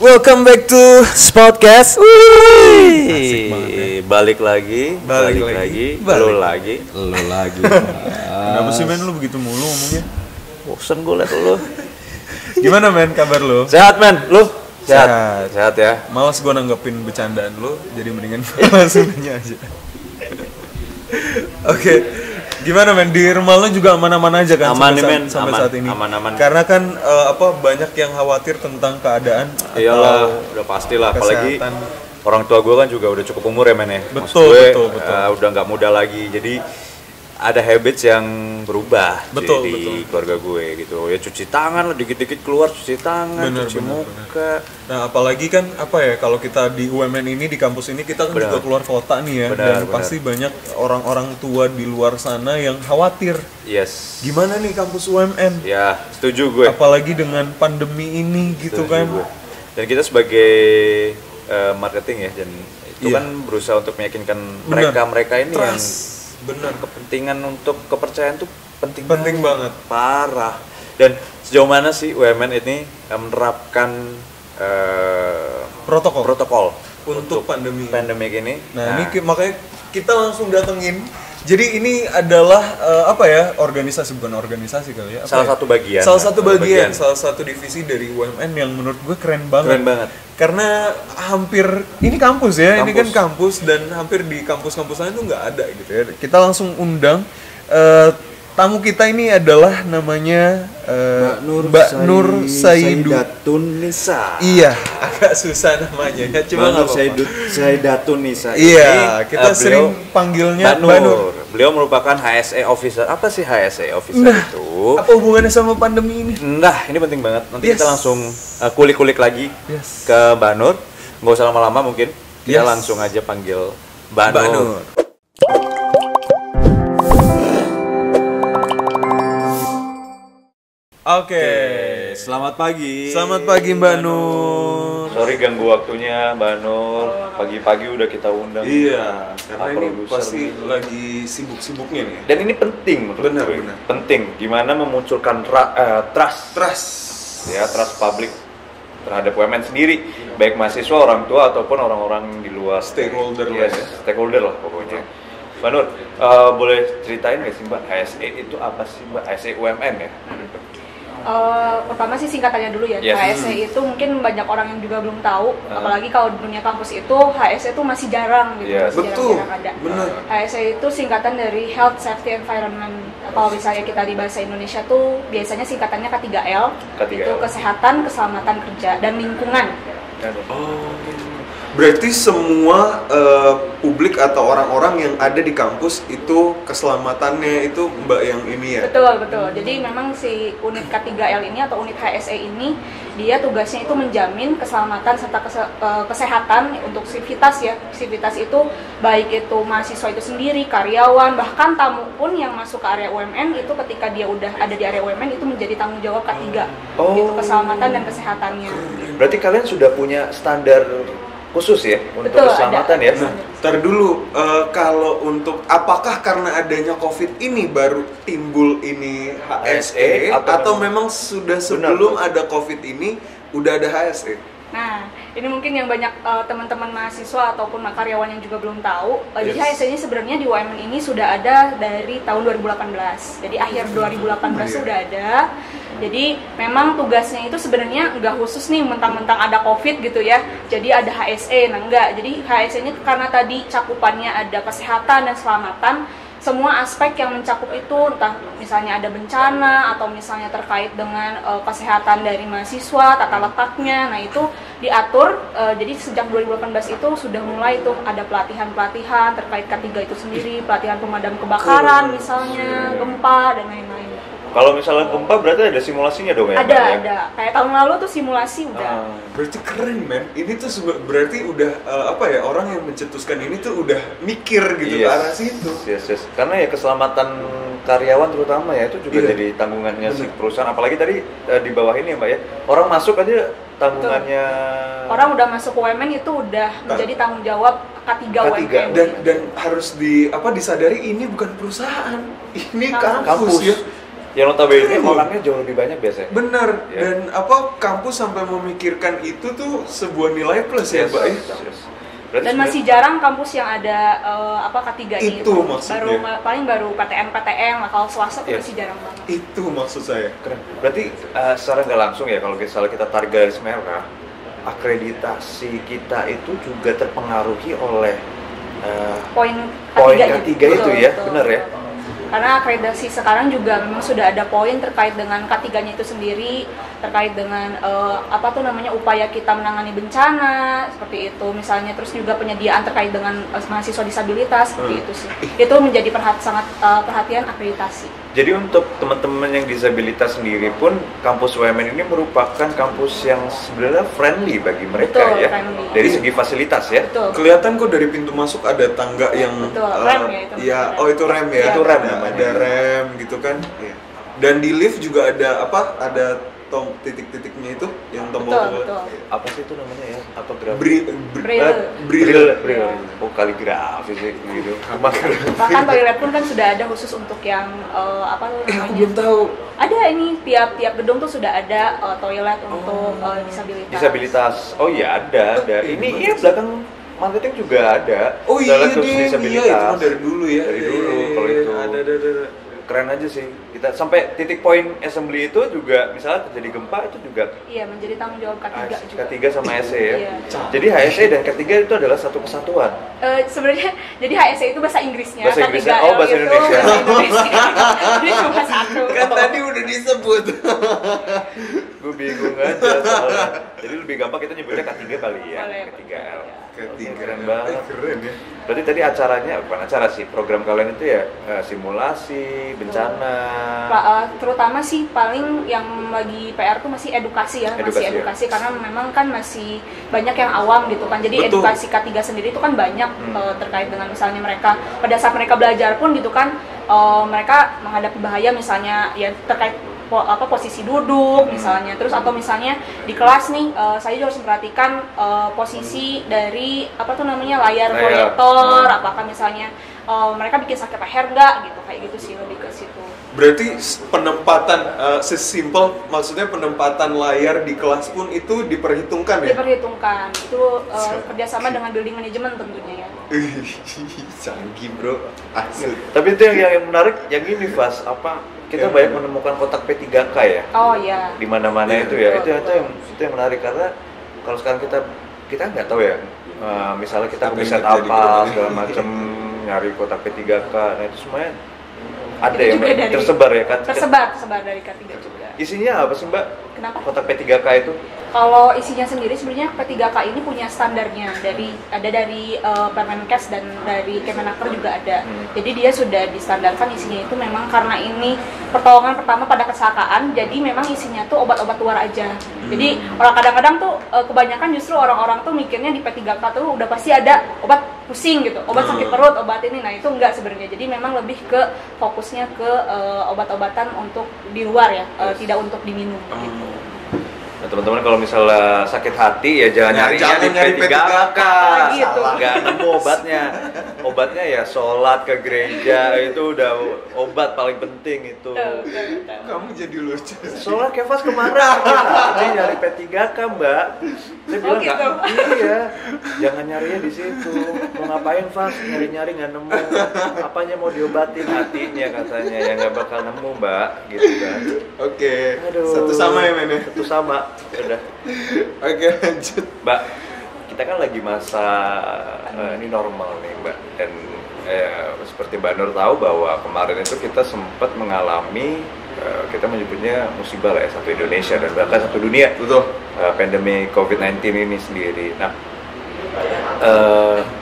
welcome back to Sportcast. Asik banget ya. Balik lagi. Lu lagi. Kenapa sih men lu begitu mulu ngomongnya? Bosen gue liat lu. Gimana men kabar lu? Sehat men, lu? Sehat ya. Males gue nanggepin bercandaan lu, jadi mendingan langsung nanya aja. Oke. Gimana men, di rumah lu juga aman-aman aja kan? Aman nih men, sampai saat ini. Aman. Karena kan banyak yang khawatir tentang keadaan. Iyalah, udah pastilah. Apalagi orang tua gue kan juga udah cukup umur ya men ya. Betul. Udah nggak muda lagi, jadi ada habits yang berubah di keluarga gue gitu. Ya cuci tangan lah, dikit-dikit keluar cuci tangan, cuci muka. Nah apalagi kan kalau kita di UMN ini, di kampus ini kita kan juga keluar kota nih ya. Dan pasti banyak orang-orang tua di luar sana yang khawatir. Yes. Gimana nih kampus UMN? Ya setuju gue. Apalagi dengan pandemi ini gitu setuju kan. Gue. Dan kita sebagai marketing ya, dan itu kan berusaha untuk meyakinkan mereka ini yang kepentingan untuk kepercayaan tuh penting banget, parah. Dan sejauh mana sih UMN ini menerapkan protokol untuk pandemi ini? Nah, ini makanya kita langsung datengin. Jadi ini adalah bukan organisasi kali ya. Salah satu divisi dari UMN yang menurut gue keren banget. Karena hampir ini kampus ya, ini kan kampus dan hampir di kampus-kampus lain tuh nggak ada gitu ya. Kita langsung undang tamu kita ini adalah namanya Mbak Nur Saidatun Nisa. Iya, agak susah namanya ya. Cuma Mbak Nur Saidatun Nisa. Iya, kita sering panggilnya Mbak Nur. Beliau merupakan HSE officer. Apa sih HSE officer itu? Apa hubungannya sama pandemi ini? Nah, ini penting banget. Nanti kita langsung kulik-kulik lagi ke Mbak Nur. Nggak usah lama-lama mungkin. Kita langsung aja panggil Mbak Nur. Oke, selamat pagi. Selamat pagi Mbak Nur. Sorry ganggu waktunya Mbak Nur. Pagi-pagi udah kita undang. Iya, karena ini pasti lagi sibuk-sibuknya nih. Dan ini penting menurut gue. Benar. Penting. Gimana memunculkan trust. Ya, trust publik terhadap UMN sendiri, baik mahasiswa, orang tua ataupun orang-orang di luar. Stakeholder lah pokoknya. Mbak Nur, boleh ceritain nggak sih Mbak, HSE itu apa sih Mbak? HSE UMN ya? Pertama sih singkatannya dulu ya. HSE itu mungkin banyak orang yang juga belum tahu, apalagi kalau di dunia kampus itu HSE itu masih jarang gitu, jarang ada. HSE itu singkatan dari Health, Safety, Environment. Kalau misalnya kita di bahasa Indonesia tuh biasanya singkatannya K3L. Itu kesehatan, keselamatan kerja, dan lingkungan. Berarti semua publik atau orang-orang yang ada di kampus itu keselamatannya itu Mbak yang ini ya? Betul. Jadi memang si unit K3L ini atau unit HSE ini dia tugasnya itu menjamin keselamatan serta kesehatan untuk sivitas ya. Sivitas itu baik itu mahasiswa itu sendiri, karyawan, bahkan tamu pun yang masuk ke area UMN itu ketika dia udah ada di area UMN itu menjadi tanggung jawab K3. Itu keselamatan dan kesehatannya. Berarti kalian sudah punya standar khusus ya untuk keselamatan ya? Ntar dulu, kalau untuk apakah karena adanya COVID ini baru timbul ini HSE atau memang sudah sebelum ada COVID ini udah ada HSE? Nah, ini mungkin yang banyak teman-teman mahasiswa ataupun karyawan yang juga belum tahu. Jadi HSE ini sebenarnya di UMN ini sudah ada dari tahun 2018. Jadi akhir 2018 sudah ada. Jadi memang tugasnya itu sebenarnya nggak khusus nih mentang-mentang ada COVID gitu ya. Jadi ada HSE, enggak. Jadi HSE ini karena tadi cakupannya ada kesehatan dan keselamatan, semua aspek yang mencakup itu, entah misalnya ada bencana atau misalnya terkait dengan kesehatan dari mahasiswa, tata letaknya, nah itu diatur. Jadi sejak 2018 itu sudah mulai tuh ada pelatihan-pelatihan terkait K3 itu sendiri, pelatihan pemadam kebakaran misalnya, gempa dan lain-lain. Kalau misalnya gempa berarti ada simulasinya dong ya? Ada. Kayak tahun lalu tuh simulasi udah. Berarti keren men. Ini tuh berarti udah orang yang mencetuskan ini tuh udah mikir gitu ke arah situ. Yes. Karena ya keselamatan karyawan terutama ya itu juga jadi tanggungannya si perusahaan. Apalagi tadi di bawah ini ya Mbak ya. Orang masuk aja tanggungannya. Orang udah masuk UMN itu udah menjadi tanggung jawab K3 UMN. Dan harus disadari ini bukan perusahaan. Ini kampus ya. Yang notabene orangnya jauh lebih banyak biasanya. Bener, ya. Dan kampus sampai memikirkan itu tuh sebuah nilai plus ya, Mbak. Dan masih jarang kampus yang ada K3 ini. Itu maksudnya. Paling baru PTN lah, kalau swasta tuh masih jarang banget. Itu maksud saya. Keren. Berarti secara nggak langsung ya, kalau misalnya kita tarik garis merah, akreditasi kita itu juga terpengaruhi oleh poin K3 itu ya, benar ya? Karena akreditasi sekarang juga memang sudah ada poin terkait dengan K3-nya itu sendiri, terkait dengan upaya kita menangani bencana seperti itu misalnya, terus juga penyediaan terkait dengan mahasiswa disabilitas seperti itu sih. Itu menjadi sangat perhatian akreditasi. Jadi untuk teman-teman yang disabilitas sendiri pun kampus UMN ini merupakan kampus yang sebenarnya friendly bagi mereka. Betul, ya. Friendly. Dari segi fasilitas ya. Betul. Kelihatan kok dari pintu masuk ada tangga yang rem ya itu. Ya, itu rem ya. Itu rem namanya. Ada rem gitu kan. Iya. Dan di lift juga ada ada titik-titiknya itu yang tombol. Betul. Apa sih itu namanya ya? Apa Braille. Oh, kaligrafi sih gitu. Bahkan toilet pun kan sudah ada khusus untuk yang aku belum tahu. Ada ini tiap gedung tuh sudah ada toilet untuk disabilitas. Oh iya ada. Ini iya belakang marketing juga ada. Oh iya itu dari dulu ya. Dari dulu kalau itu. Ada. Keren aja sih. Kita sampai titik poin assembly itu juga misalnya terjadi gempa itu juga menjadi tanggung jawab K3 juga. K3 sama HSE ya. Iya. Jadi HSE dan K3 itu adalah satu kesatuan. Sebenarnya jadi HSE itu bahasa Inggrisnya. Bahasa Inggrisnya. Oh, bahasa Indonesia. Jadi cuma satu. Kan tadi udah disebut. Gue bingung aja soalnya. Jadi lebih gampang kita nyebutnya K3 kali ya. K3L. Keren banget. Keren ya. Berarti tadi acaranya, bukan acara sih, program kalian itu ya simulasi, bencana. Terutama sih paling yang lagi PR tuh masih edukasi ya. Masih edukasi karena memang kan masih banyak yang awam gitu kan. Jadi edukasi K3 sendiri itu kan banyak terkait dengan misalnya mereka pada saat mereka belajar pun gitu kan, mereka menghadapi bahaya misalnya ya terkait posisi duduk misalnya, terus atau misalnya di kelas nih saya juga harus memperhatikan posisi dari layar proyektor, apakah misalnya mereka bikin sakit leher nggak gitu, kayak gitu sih, lebih ke situ. Berarti penempatan sesimpel maksudnya penempatan layar di kelas pun itu diperhitungkan ya? Diperhitungkan, itu kerjasama dengan building management tentunya ya. Canggih bro, asli. Tapi itu yang menarik, yang ini Vas, kita banyak menemukan kotak P3K ya. Oh iya. Di mana-mana itu ya. Itu yang menarik karena kalau sekarang kita nggak tahu ya. Misalnya kita riset apa segala macam, nyari kotak P3K. Nah itu semuanya ada yang tersebar ya kan? Tersebar dari K3 juga. Isinya apa sih Mbak? Kenapa? Kotak P3K itu? Kalau isinya sendiri sebenarnya P3K ini punya standarnya dari Permenkes dan dari Kemenaker juga ada. Jadi dia sudah distandarkan isinya itu memang karena ini pertolongan pertama pada kecelakaan, jadi memang isinya tuh obat-obat luar aja. Jadi orang kadang-kadang tuh kebanyakan justru orang-orang tuh mikirnya di P3K tuh udah pasti ada obat pusing gitu, obat sakit perut, obat ini. Nah itu enggak sebenarnya. Jadi memang lebih ke fokusnya ke obat-obatan untuk di luar ya, tidak untuk diminum gitu. Nah teman-teman kalau misalnya sakit hati ya jangan nyari P3K gitu. Nggak nemu obatnya ya sholat ke gereja, itu udah obat paling penting itu. Kamu jadi lucu. Soalnya Kevas kemarin nyari P3K Mbak, saya bilang iya, jangan nyarinya di situ. Mau ngapain Vas, nyari nggak nemu, apanya mau diobatin, hatinya katanya, ya nggak bakal nemu Mbak gitu kan. Oke. Satu sama ya men. Satu sama. Udah. Oke, lanjut. Mbak, kita kan lagi masa ini normal nih Mbak, dan seperti Mbak Nur tahu bahwa kemarin itu kita sempat mengalami kita menyebutnya musibah lah ya, satu Indonesia dan bahkan satu dunia. Betul. Pandemi COVID-19 ini sendiri. Nah,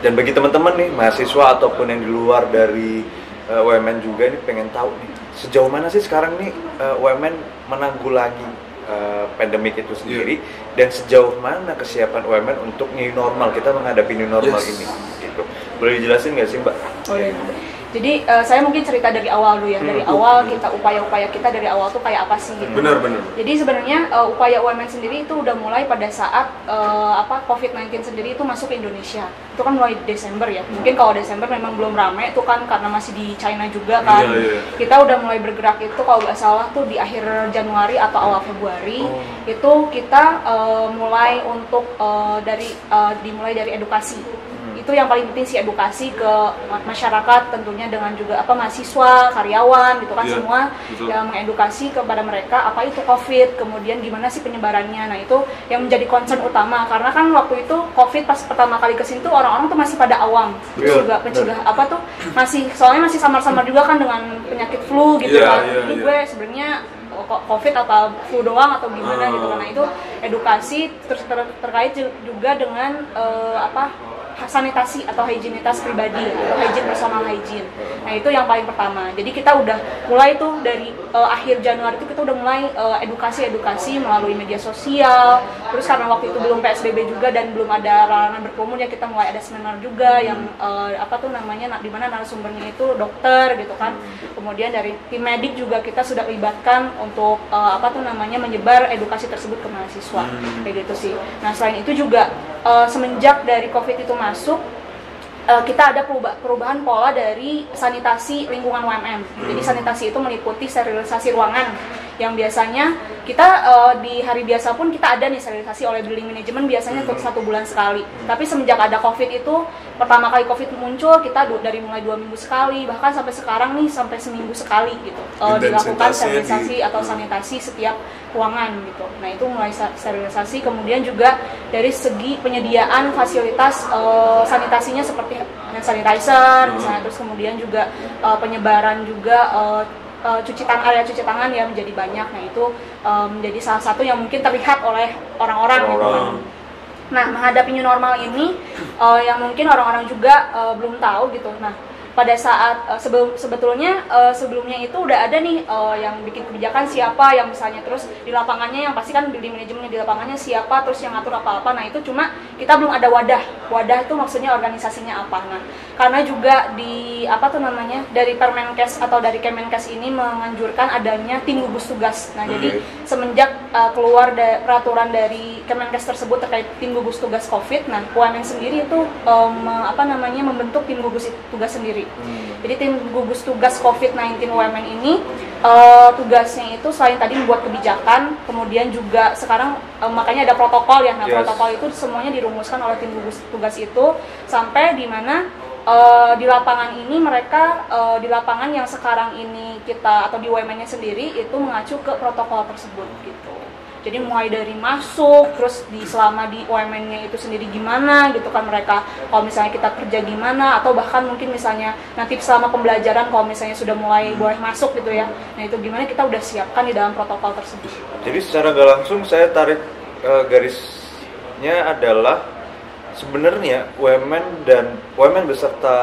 dan bagi teman-teman nih mahasiswa ataupun yang di luar dari UMN juga ini pengen tahu nih sejauh mana sih sekarang nih UMN menanggulangi pandemik itu sendiri, dan sejauh mana kesiapan UMN untuk new normal, kita menghadapi new normal ini gitu. Boleh dijelasin nggak sih Mbak? Oh, iya. Jadi saya mungkin cerita dari awal dulu ya. Dari awal kita upaya-upaya kita dari awal tuh kayak apa sih gitu. Benar. Jadi sebenarnya upaya UMN sendiri itu udah mulai pada saat COVID-19 sendiri itu masuk ke Indonesia. Itu kan mulai Desember ya. Mungkin kalau Desember memang belum rame itu kan karena masih di China juga kan. Kita udah mulai bergerak itu kalau nggak salah tuh di akhir Januari atau awal Februari. Itu kita mulai untuk dimulai dari edukasi. Itu yang paling penting sih, edukasi ke masyarakat tentunya dengan juga mahasiswa, karyawan gitu kan, semua yang mengedukasi kepada mereka apa itu COVID, kemudian gimana sih penyebarannya. Nah itu yang menjadi concern utama karena kan waktu itu COVID pas pertama kali kesini tuh orang-orang tuh masih pada awam, terus juga pencegah soalnya masih samar-samar juga kan dengan penyakit flu gitu kan. Ini gue sebenarnya COVID atau flu doang atau gimana gitu kan. Nah itu edukasi terkait juga dengan sanitasi atau higienitas pribadi atau personal hygiene. Nah itu yang paling pertama. Jadi kita udah mulai tuh dari akhir Januari itu kita udah mulai edukasi melalui media sosial. Terus karena waktu itu belum PSBB juga dan belum ada larangan berkerumun ya, kita mulai ada seminar juga yang di mana narasumbernya itu dokter gitu kan. Kemudian dari tim medik juga kita sudah libatkan untuk menyebar edukasi tersebut ke mahasiswa. Kayak gitu sih. Nah selain itu juga semenjak dari COVID itu masuk, kita ada perubahan pola dari sanitasi lingkungan UMM. Jadi sanitasi itu meliputi sterilisasi ruangan yang biasanya kita di hari biasa pun kita ada nih sterilisasi oleh building management biasanya untuk 1 bulan sekali. Tapi semenjak ada COVID itu, pertama kali COVID muncul kita dari mulai 2 minggu sekali, bahkan sampai sekarang nih sampai seminggu sekali gitu dilakukan sterilisasi atau sanitasi setiap ruangan gitu. Nah itu mulai sterilisasi, kemudian juga dari segi penyediaan fasilitas sanitasinya seperti hand sanitizer misalnya, terus kemudian juga penyebaran juga area cuci tangan ya menjadi banyak. Nah itu menjadi salah satu yang mungkin terlihat oleh orang-orang gitu kan. Nah menghadapi new normal ini yang mungkin orang-orang juga belum tahu gitu. Nah pada saat sebelumnya itu udah ada nih yang bikin kebijakan siapa, yang misalnya terus di lapangannya yang pasti kan building manajemennya di lapangannya siapa, terus yang ngatur apa-apa. Nah itu cuma kita belum ada wadah itu maksudnya organisasinya apa. Nah karena juga dari Permenkes atau dari Kemenkes ini menganjurkan adanya tim gugus tugas. Nah jadi semenjak keluar peraturan dari Kemenkes tersebut terkait tim gugus tugas COVID, nah UMN sendiri itu membentuk tim gugus tugas sendiri. Jadi tim gugus tugas COVID-19 UMN ini tugasnya itu selain tadi membuat kebijakan, kemudian juga sekarang makanya ada protokol ya. Nah protokol itu semuanya dirumuskan oleh tim gugus tugas itu sampai di mana di lapangan ini mereka di lapangan yang sekarang ini kita atau di UMN-nya sendiri itu mengacu ke protokol tersebut gitu. Jadi mulai dari masuk, terus selama di UMN-nya itu sendiri gimana gitu kan mereka, kalau misalnya kita kerja gimana, atau bahkan mungkin misalnya nanti selama pembelajaran kalau misalnya sudah mulai boleh masuk gitu ya. Nah itu gimana kita udah siapkan di dalam protokol tersebut. Jadi secara nggak langsung saya tarik garisnya adalah sebenarnya UMN beserta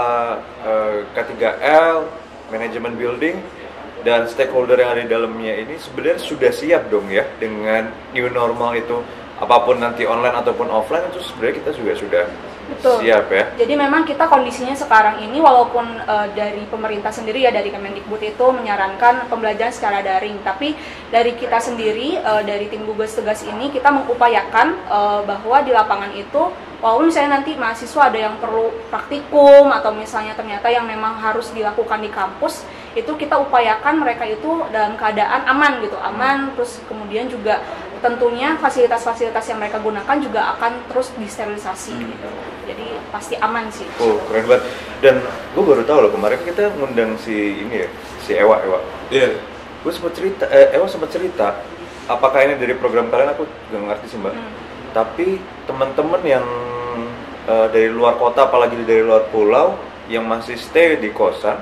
K3L, manajemen building dan stakeholder yang ada di dalamnya ini sebenarnya sudah siap dong ya dengan new normal itu, apapun nanti online ataupun offline itu sebenarnya kita juga sudah siap ya. Jadi memang kita kondisinya sekarang ini walaupun dari pemerintah sendiri ya, dari Kemendikbud itu menyarankan pembelajaran secara daring, tapi dari kita sendiri dari tim gugus tugas ini kita mengupayakan bahwa di lapangan itu walaupun misalnya nanti mahasiswa ada yang perlu praktikum atau misalnya ternyata yang memang harus dilakukan di kampus, itu kita upayakan mereka itu dalam keadaan aman gitu, aman, terus kemudian juga tentunya fasilitas-fasilitas yang mereka gunakan juga akan terus disterilisasi gitu. Jadi pasti aman sih. Oh, keren banget. Dan gue baru tahu loh, kemarin kita ngundang si Ewa. Iya. Gue Ewa sempat cerita, apakah ini dari program kalian, aku gak ngerti sih mbak. Tapi teman-teman yang dari luar kota, apalagi dari luar pulau, yang masih stay di kosan,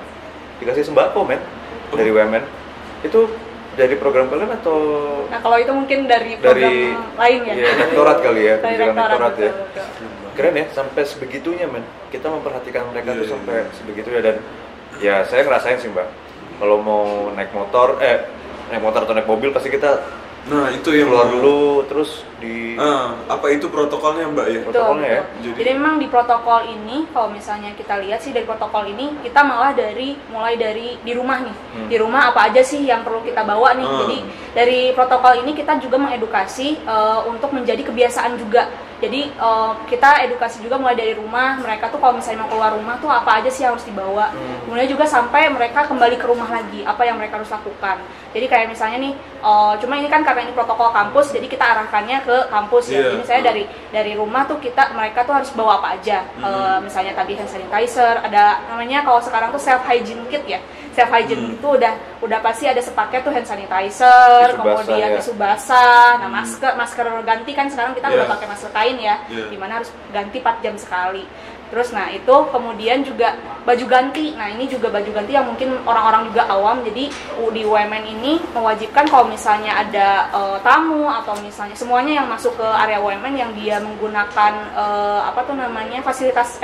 dikasih sembako dari UMN. Itu dari program kalian atau? Nah kalau itu mungkin dari program lain ya? Iya, rektorat kali ya, rektorat ya. Betul. Keren ya, sampai sebegitunya kita memperhatikan mereka tuh sampai sebegitunya. Dan ya saya ngerasain sih mbak, kalau mau naik motor atau naik mobil pasti kita itu yang keluar dulu, terus di apa itu protokolnya Mbak ya? Protokolnya ya. Jadi memang di protokol ini kalau misalnya kita lihat sih dari protokol ini kita malah mulai dari di rumah nih. Di rumah apa aja sih yang perlu kita bawa nih. Jadi dari protokol ini kita juga mengedukasi untuk menjadi kebiasaan juga. Jadi kita edukasi juga mulai dari rumah, mereka tuh kalau misalnya mau keluar rumah tuh apa aja sih yang harus dibawa. Kemudian juga sampai mereka kembali ke rumah lagi, apa yang mereka harus lakukan. Jadi kayak misalnya nih, cuma ini kan karena ini protokol kampus, jadi kita arahkannya ke kampus ya. Jadi misalnya dari rumah tuh mereka tuh harus bawa apa aja. Misalnya tadi hand sanitizer, ada namanya kalau sekarang tuh self hygiene kit ya. Self hygiene itu udah pasti ada sepaket tuh hand sanitizer, kemudian tisu basah, nah masker ganti kan sekarang kita udah pakai masker kain ya, dimana harus ganti 4 jam sekali. Terus nah itu kemudian juga baju ganti. Nah ini juga baju ganti yang mungkin orang-orang juga awam. Jadi di UMN ini mewajibkan kalau misalnya ada tamu atau misalnya semuanya yang masuk ke area UMN yang dia menggunakan fasilitas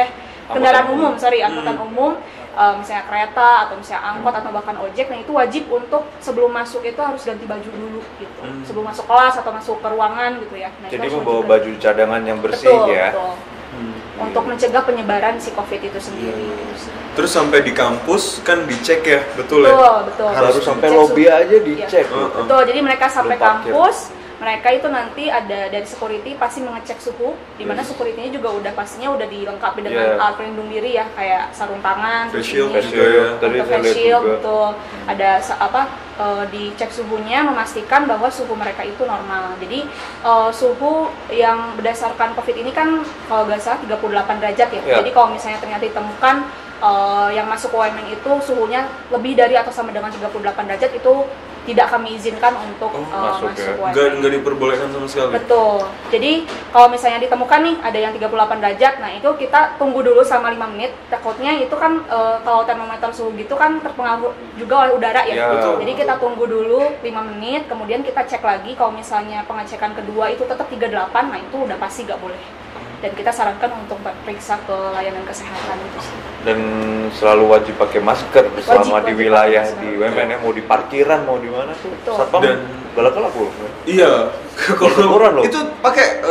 kendaraan umum, angkutan umum, misalnya kereta atau misalnya angkot atau bahkan ojek, nah itu wajib untuk sebelum masuk itu harus ganti baju dulu gitu. Sebelum masuk kelas atau masuk ke ruangan gitu ya. Nah, jadi membawa baju cadangan yang bersih ya. Betul. Untuk mencegah penyebaran si COVID itu sendiri. Terus sampai di kampus kan dicek ya, betul ya? Betul. Harus sampai lobi aja dicek. Betul, jadi mereka sampai kampus, mereka itu nanti ada dari security pasti mengecek suhu, di mana security-nya juga udah pastinya udah dilengkapi dengan alat pelindung diri ya, kayak sarung tangan, face shield, betul. Ada dicek suhunya, memastikan bahwa suhu mereka itu normal. Jadi suhu yang berdasarkan COVID ini kan kalau nggak salah 38 derajat ya. Jadi kalau misalnya ternyata ditemukan yang masuk UMN itu suhunya lebih dari atau sama dengan 38 derajat itu tidak kami izinkan untuk masuk UMN. Nggak diperbolehkan sama sekali? Betul. Jadi kalau misalnya ditemukan nih ada yang 38 derajat, nah itu kita tunggu dulu selama 5 menit. Takutnya itu kan kalau termometer suhu gitu kan terpengaruh juga oleh udara ya. Jadi kita tunggu dulu 5 menit, kemudian kita cek lagi. Kalau misalnya pengecekan kedua itu tetap 38, nah itu udah pasti nggak boleh. Dan kita sarankan untuk periksa ke layanan kesehatan itu sih. Dan selalu wajib pakai masker selama di wilayah di UMN, mau di parkiran mau di mana tuh. Satpam dan galak-galak loh. Iya. Kalau itu pakai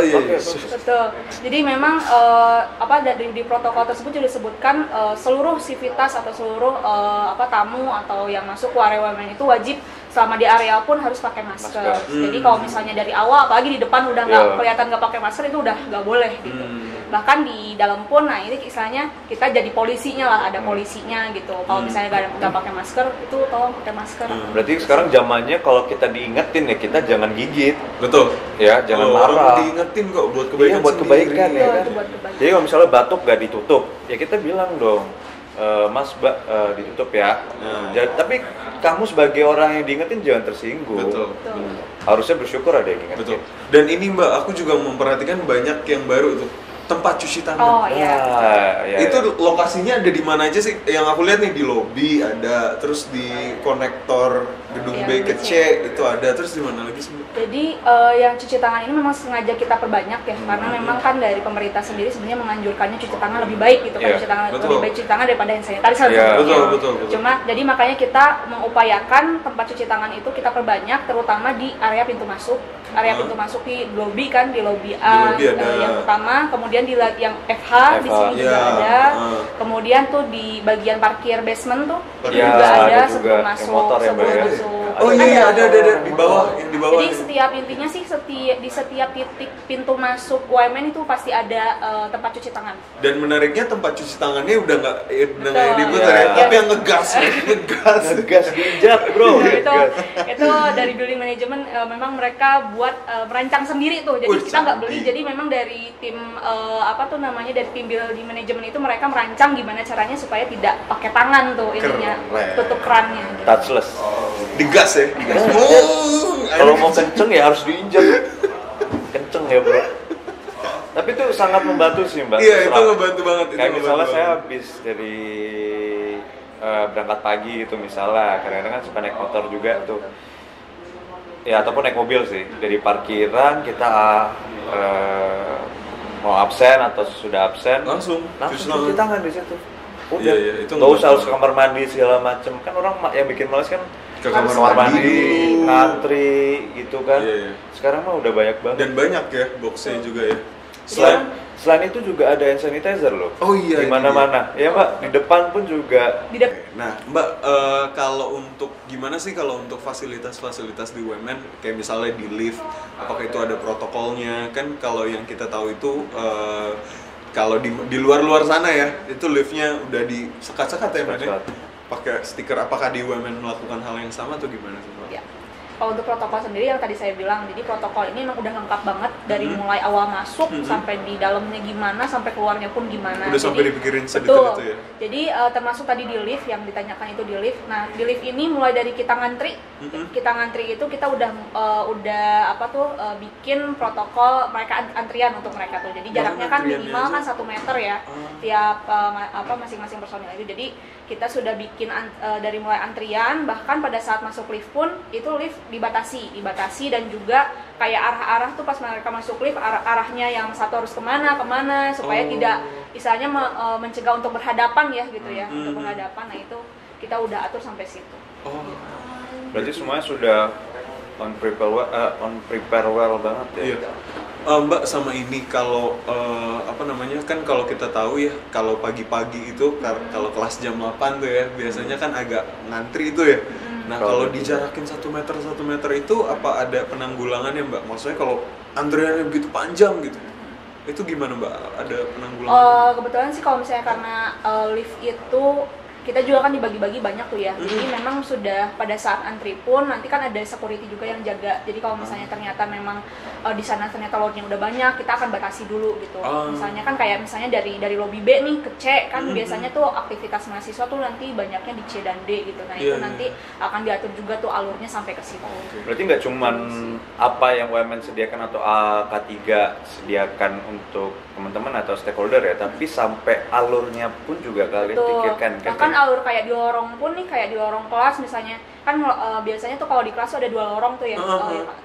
Betul. Jadi memang di protokol tersebut juga disebutkan seluruh sivitas atau seluruh tamu atau yang masuk ke area UMN itu wajib selama di area pun harus pakai masker. Jadi kalau misalnya dari awal, apalagi di depan udah nggak kelihatan nggak pakai masker, itu udah nggak boleh gitu. Bahkan di dalam pun, nah ini istilahnya kita jadi polisinya lah, ada polisinya gitu. Kalau misalnya nggak pakai masker, itu tolong pakai masker. Berarti sekarang zamannya kalau kita diingetin ya kita jangan gigit. Betul. Ya, jangan marah. Diingetin kok buat kebaikan. Iya, buat kebaikan ya kan. Jadi kalau misalnya batuk nggak ditutup, ya kita bilang dong. Mas, Mbak, ditutup ya. Tapi kamu sebagai orang yang diingetin jangan tersinggung. Betul. Harusnya bersyukur ada yang ingetin. Betul. Dan ini Mbak, aku juga memperhatikan banyak yang baru tuh tempat cuci tangan. Itu lokasinya ada di mana aja sih? Yang aku lihat nih di lobi ada, terus di konektor gedung B ke C itu ada, terus di mana lagi sih? Jadi yang cuci tangan ini memang sengaja kita perbanyak ya, karena memang kan dari pemerintah sendiri sebenarnya menganjurkannya cuci tangan lebih baik gitu kan, cuci tangan lebih baik cuci tangan daripada hand sanitizer. Betul. Cuma jadi makanya kita mengupayakan tempat cuci tangan itu kita perbanyak, terutama di area pintu masuk. Area pintu masuk di lobi kan, di lobi A yang utama, kemudian di yang FH di sini juga ada. Kemudian tuh di bagian parkir basement tuh juga ada sebelum masuk. Oh iya, ada di bawah, yang di bawah. Jadi di setiap titik pintu masuk UMN itu pasti ada tempat cuci tangan. Dan menariknya tempat cuci tangannya udah nggak diputar ya, tapi yang ngegas bijak bro. Itu dari building management memang mereka buat merancang sendiri tuh. Jadi kita nggak beli, jadi memang dari tim dari tim building management itu mereka merancang gimana caranya supaya tidak pakai tangan tuh ininya, tutup kerannya. Touchless. Digas ya. Kalau mau kenceng ya harus diinjak. Kenceng ya bro. Tapi itu sangat membantu sih Mbak. Iya, itu ngebantu banget. Kayak misalnya saya habis dari berangkat pagi itu misalnya, kadang-kadang kan suka naik motor juga tuh. Ya ataupun naik mobil sih. Dari parkiran kita mau absen atau sudah absen langsung cuci tangan di situ. Udah, itu nggak usah harus ke kamar mandi segala macem. Kan orang yang bikin males kan ke kamar mandi, ngantri gitu kan. Sekarang mah udah banyak banget. Dan banyak ya boxnya juga ya. Selain itu juga ada hand sanitizer loh. Oh iya. Di mana-mana. Ya Mbak, di depan pun juga. Nah Mbak, kalau untuk gimana sih kalau untuk fasilitas-fasilitas di UMN, kayak misalnya di lift, apakah itu ada protokolnya? Kan kalau yang kita tahu itu kalau di luar sana ya, itu liftnya udah disekat-sekat ya Mbak ya? Pakai stiker. Apakah di UMN melakukan hal yang sama atau gimana sih Mbak? Ya. Kalau untuk protokol sendiri yang tadi saya bilang, jadi protokol ini memang udah lengkap banget dari mulai awal masuk sampai di dalamnya gimana, sampai keluarnya pun gimana. Udah sampai dipikirin sedetail itu ya? Jadi termasuk tadi di lift, yang ditanyakan itu di lift. Nah di lift ini mulai dari kita ngantri, itu kita udah bikin protokol mereka antrian untuk mereka tuh. Jadi jaraknya kan minimal kan 1 meter ya tiap masing-masing personil itu. Jadi kita sudah bikin dari mulai antrian, bahkan pada saat masuk lift pun itu lift dibatasi dan juga kayak arah-arah tuh pas mereka masuk lift arahnya yang satu harus kemana supaya tidak istilahnya mencegah untuk berhadapan ya gitu ya, untuk berhadapan. Nah itu kita udah atur sampai situ. Berarti semuanya sudah on prepare well banget ya. Iya. Mbak, sama ini kalau kan kalau kita tahu ya, kalau pagi-pagi itu kalau kelas jam 8 tuh ya biasanya kan agak ngantri itu ya. Nah kalau dijarakin 1 meter itu apa ada penanggulangannya Mbak? Maksudnya kalau antriannya begitu panjang gitu, itu gimana Mbak? Ada penanggulangannya? Kebetulan sih kalau misalnya karena lift itu kita juga kan dibagi-bagi banyak tuh ya. Jadi memang sudah pada saat antri pun nanti kan ada security juga yang jaga. Jadi kalau misalnya ternyata memang di sana ternyata loadnya udah banyak, kita akan batasi dulu gitu. Misalnya kan kayak dari lobby B nih ke C kan biasanya tuh aktivitas mahasiswa tuh nanti banyaknya di C dan D gitu. Nah itu nanti akan diatur juga tuh alurnya sampai ke situ. Berarti nggak cuman apa yang UMN sediakan atau K3 sediakan untuk teman-teman atau stakeholder ya, tapi sampai alurnya pun juga kalian pikirkan kan? Bahkan alur kayak di lorong pun nih, kayak di lorong kelas misalnya kan biasanya tuh kalau di kelas tuh ada 2 lorong tuh ya,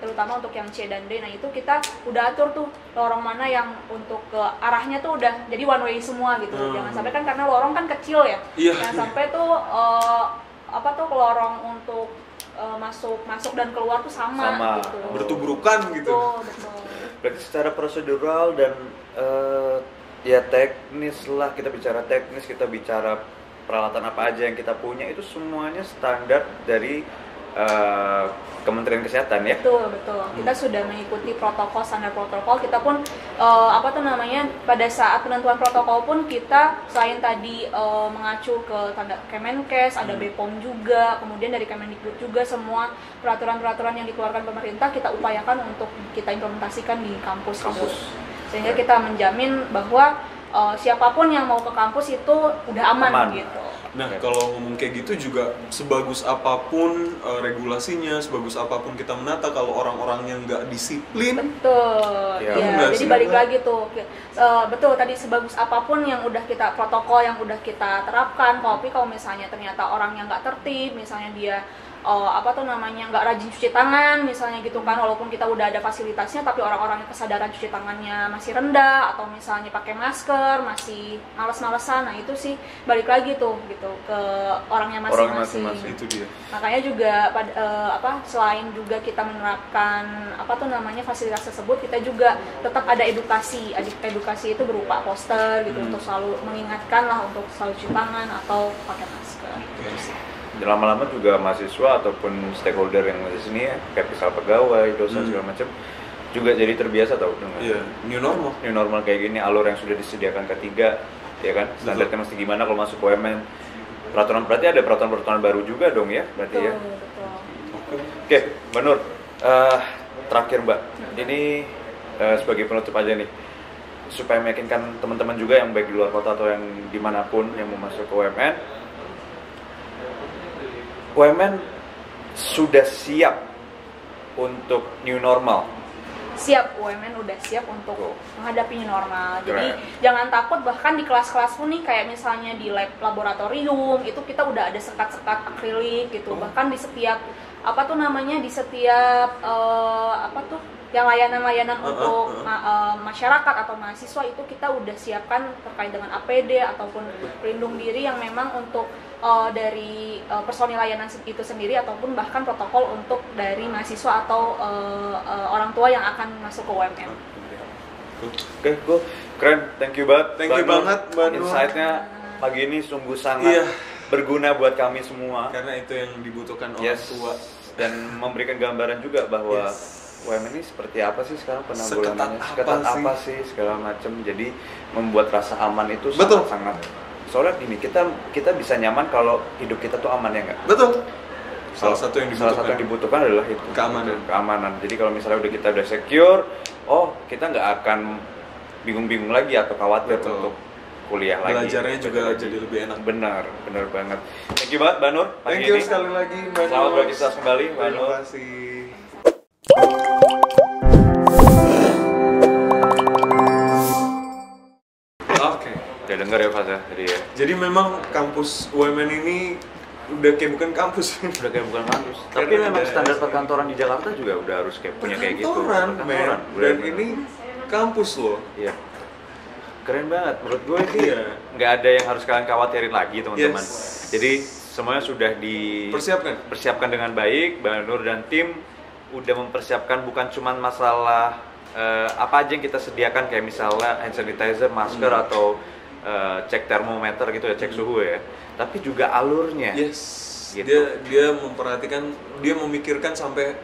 terutama untuk yang C dan D. Nah itu kita udah atur tuh lorong mana yang untuk ke arahnya tuh udah jadi one way semua gitu. Jangan sampai kan karena lorong kan kecil ya, jangan sampai tuh lorong untuk masuk dan keluar tuh sama. Gitu. Bertubrukan gitu. Betul. Berarti secara prosedural dan ya teknis lah, kita bicara teknis, kita bicara peralatan apa aja yang kita punya itu semuanya standar dari Kementerian Kesehatan ya? Betul. Kita sudah mengikuti standar protokol. Kita pun pada saat penentuan protokol pun kita selain tadi mengacu ke tanda Kemenkes, ada BPOM juga, kemudian dari Kemendikbud juga semua peraturan-peraturan yang dikeluarkan pemerintah kita upayakan untuk kita implementasikan di kampus. Sehingga kita menjamin bahwa siapapun yang mau ke kampus itu udah aman. Gitu. Nah kalau ngomong kayak gitu juga, sebagus apapun regulasinya, sebagus apapun kita menata, kalau orang-orangnya nggak disiplin, betul ya, jadi balik lagi tuh betul tadi, sebagus apapun yang udah kita protokol yang udah kita terapkan, tapi kalau misalnya ternyata orangnya nggak tertib, misalnya dia nggak rajin cuci tangan misalnya gitu kan, walaupun kita udah ada fasilitasnya tapi orang-orangnya kesadaran cuci tangannya masih rendah, atau misalnya pakai masker masih males-malesan, nah itu sih balik lagi tuh gitu ke orangnya masing-masing. Itu dia. Makanya juga selain juga kita menerapkan fasilitas tersebut, kita juga tetap ada edukasi itu berupa poster gitu untuk selalu mengingatkan lah untuk selalu cuci tangan atau pakai masker. Lama-lama juga mahasiswa ataupun stakeholder yang di sini ya, kayak misal pegawai, dosen segala macam juga jadi terbiasa tau dengan new normal kayak gini, alur yang sudah disediakan K3 ya kan, standarnya mesti gimana kalau masuk UMN, berarti ada peraturan baru juga dong ya berarti. Betul, ya. Betul. Oke, Mbak Nur, terakhir Mbak, ini sebagai penutup aja nih, supaya meyakinkan teman-teman juga yang baik di luar kota atau yang dimanapun yang mau masuk ke UMN sudah siap untuk new normal? Siap, UMN udah siap untuk menghadapi new normal. Jadi jangan takut, bahkan di kelas-kelas pun nih, kayak misalnya di laboratorium itu kita udah ada sekat-sekat akrilik gitu. Bahkan di setiap yang layanan-layanan untuk masyarakat atau mahasiswa itu kita udah siapkan terkait dengan APD ataupun pelindung diri yang memang untuk dari personil layanan itu sendiri ataupun bahkan protokol untuk dari mahasiswa atau orang tua yang akan masuk ke UMN. Oke, keren. Thank you banget Mbak Nur. Insight-nya pagi ini sungguh sangat berguna buat kami semua. Karena itu yang dibutuhkan orang tua. Dan memberikan gambaran juga bahwa UMN ini seperti apa sih sekarang penanggulangannya, seketat apa sih segala macam. Jadi membuat rasa aman itu sangat-sangat. Soalnya gini, kita bisa nyaman kalau hidup kita tuh aman ya nggak? Betul. Salah satu yang dibutuhkan adalah itu keamanan. Jadi kalau misalnya kita udah secure, kita nggak akan bingung-bingung lagi atau khawatir untuk kuliah lagi. Belajarnya juga jadi lebih enak. Benar banget. Thank you banget Mbak Nur. Thank you sekali lagi Mbak Nur. Selamat beraktivitas kembali Mbak Nur. Terima kasih. Udah denger ya Faz ya tadi ya. Jadi memang kampus UMN ini udah kayak bukan kampus. Tapi memang standar perkantoran di Jakarta juga udah harus punya kayak gitu. Perkantoran. Dan ini kampus loh. Iya. Keren banget menurut gue sih. Nggak ada yang harus kalian khawatirin lagi teman-teman. Jadi semuanya sudah dipersiapkan dengan baik. Mbak Nur dan tim udah mempersiapkan bukan cuma masalah apa aja yang kita sediakan kayak misalnya hand sanitizer, masker atau cek termometer gitu ya, cek suhu ya. Tapi juga alurnya. Gitu. Dia memperhatikan, dia memikirkan sampai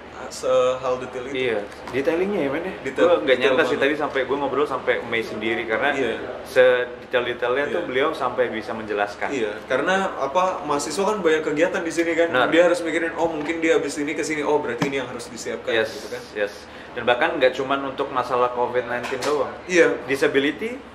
hal detail itu. Iya, detailingnya ya men ya. Gue nggak nyangka sih tadi sampai gue ngobrol sampai Mei sendiri karena sedetail-detailnya tuh beliau sampai bisa menjelaskan. Iya, karena mahasiswa kan banyak kegiatan di sini kan. Dia harus mikirin mungkin dia habis ini ke sini, berarti ini yang harus disiapkan gitu kan. Dan bahkan nggak cuman untuk masalah COVID-19 doang. Iya. Disability.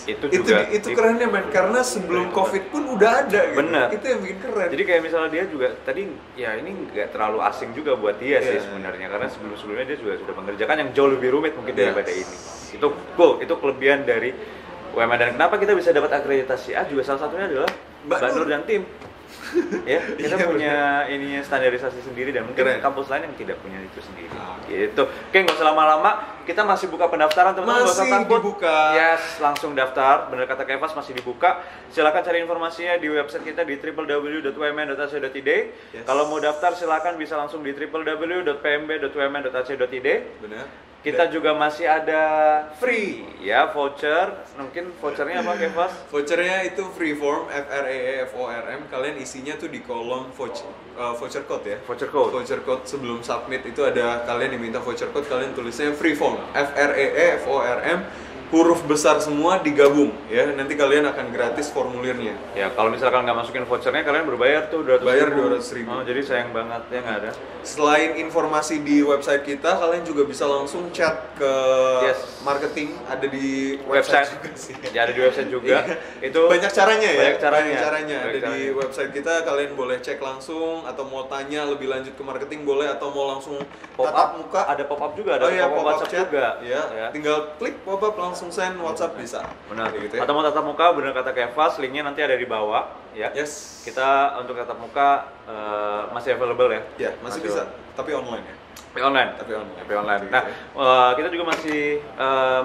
Itu juga itu kerennya men, karena sebelum COVID pun udah ada gitu. Bener. Itu yang bikin keren. Jadi kayak misalnya dia juga tadi ini nggak terlalu asing juga buat dia sih sebenarnya, karena sebelumnya dia juga sudah mengerjakan yang jauh lebih rumit mungkin daripada ini. Itu kelebihan dari UMN. Dan kenapa kita bisa dapat akreditasi A juga salah satunya adalah Mbak Nur dan tim. Kita punya standarisasi sendiri dan mungkin kampus lain yang tidak punya itu sendiri. Gitu. Oke, nggak usah lama-lama. Kita masih buka pendaftaran teman-teman. Nggak usah takut. Dibuka. Langsung daftar. Benar kata Kevas, masih dibuka. Silakan cari informasinya di website kita di www.umn.ac.id. Kalau mau daftar silakan bisa langsung di www.pmb.umn.ac.id. Benar. Kita juga masih ada free voucher. Mungkin vouchernya apa Kevas? Vouchernya itu free form, FREEFORM. Kalian isinya tuh di kolom voucher code ya. Voucher code sebelum submit itu ada, kalian diminta voucher code, kalian tulisnya free form, FREEFORM. Huruf besar semua digabung ya, nanti kalian akan gratis formulirnya. Ya, kalau misalkan nggak masukin vouchernya kalian berbayar tuh 200.000. Jadi sayang banget ya nggak ada. Selain informasi di website kita, kalian juga bisa langsung chat ke marketing, ada di website juga sih. Ya, ada di website juga. Itu banyak caranya ya. Banyak caranya. Di website kita, kalian boleh cek langsung atau mau tanya lebih lanjut ke marketing boleh, atau mau langsung tatap muka. Ada pop up juga, ada pop up WhatsApp chat juga. Ya. Tinggal klik pop up langsung send WhatsApp bisa. Benar gitu ya. Atau mau tatap muka, benar kata Kevas, linknya nanti ada di bawah ya. Kita untuk tatap muka masih available ya. Ya, masih bisa, tapi online ya. Tapi online. Nah, kita juga masih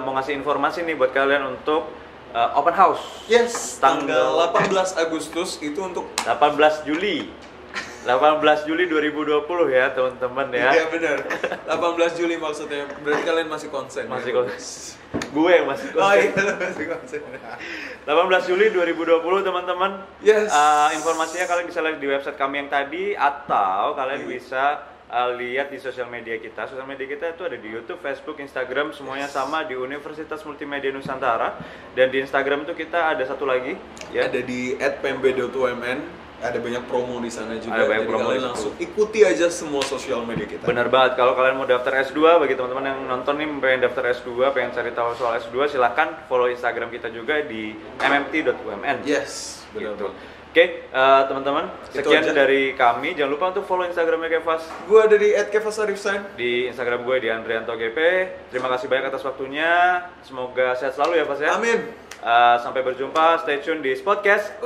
mau ngasih informasi nih buat kalian untuk open house. Tanggal 18 Agustus itu untuk 18 Juli 2020 ya teman-teman ya. Iya benar. 18 Juli maksudnya. Berarti kalian masih konsen. Konsen. Gue yang masih konsen. Oh iya, masih konsen. 18 Juli 2020 teman-teman. Informasinya kalian bisa lihat di website kami yang tadi, atau kalian bisa lihat di sosial media kita. Sosial media kita itu ada di YouTube, Facebook, Instagram, semuanya sama di Universitas Multimedia Nusantara. Dan di Instagram itu kita ada satu lagi ya. Ada di @pmb.umn. Ada banyak promo di sana juga. Ada banyak jadi promo, kalian langsung ikuti aja semua sosial media kita. Benar banget. Kalau kalian mau daftar S2, bagi teman-teman yang nonton nih pengen daftar S2, pengen cari tahu soal S2, silakan follow Instagram kita juga di mmt.umn. Benar. Gitu. Oke, teman-teman, sekian dari kami. Jangan lupa untuk follow Instagramnya Kevas. Gue ada di @kevasarifsan. Di Instagram gue di Andrianto GP. Terima kasih banyak atas waktunya. Semoga sehat selalu ya Pas ya. Amin. Sampai berjumpa. Stay tune di Spotcast.